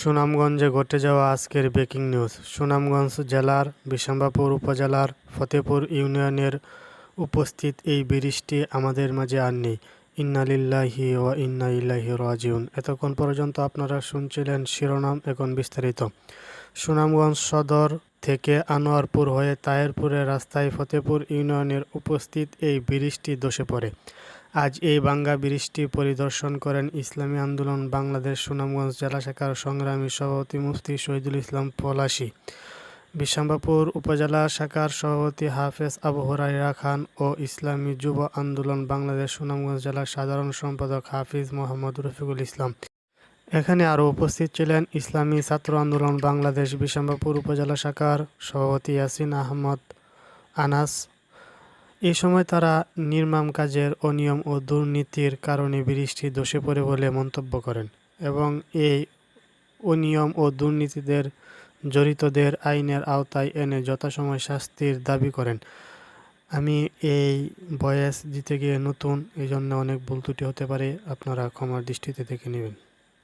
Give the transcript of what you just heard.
সুনামগঞ্জে ঘটে যাওয়া আজকের ব্রেকিং নিউজ। সুনামগঞ্জ জেলার বিশাম্বাপুর উপজেলার ফতেপুর ইউনিয়নের উপস্থিত এই বৃষ্টি আমাদের মাঝে আর নেই। ইন্না লিল্লাহি ওয়া ইন্না ইলাইহি রাজিউন। এতক্ষণ পর্যন্ত আপনারা শুনছিলেন শিরোনাম, এখন বিস্তারিত। সুনামগঞ্জ সদর থেকে আনোয়ারপুর হয়ে তাহেরপুরের রাস্তায় ফতেপুর ইউনিয়নের উপস্থিত এই বৃষ্টি ধসে পড়ে। আজ এই ভাঙ্গা বৃষ্টি পরিদর্শন করেন ইসলামী আন্দোলন বাংলাদেশ সুনামগঞ্জ জেলা শাখার সংগ্রামী সভাপতি মুফতি শহীদুল ইসলাম পলাশী, বিশাম্বাপুর উপজেলা শাখার সভাপতি হাফেজ আবু হুরায়রা খান ও ইসলামী যুব আন্দোলন বাংলাদেশ সুনামগঞ্জ জেলার সাধারণ সম্পাদক হাফিজ মোহাম্মদ রফিকুল ইসলাম। এখানে আরও উপস্থিত ছিলেন ইসলামী ছাত্র আন্দোলন বাংলাদেশ বিশাম্বাপুর উপজেলা শাখার সভাপতি ইয়াসিন আহমদ আনাস। এই সময় তারা নির্মাণ কাজের অনিয়ম ও দুর্নীতির কারণে বৃষ্টি ধসে পড়ে বলে মন্তব্য করেন এবং এই অনিয়ম ও দুর্নীতিদের জড়িতদের আইনের আওতায় এনে যথাসময়ে শাস্তির দাবি করেন। আমি এই ভয়েস দিতে গিয়ে নতুন, এই জন্য অনেক ভুল ত্রুটি হতে পারে, আপনারা ক্ষমার দৃষ্টিতে দেখে নেবেন।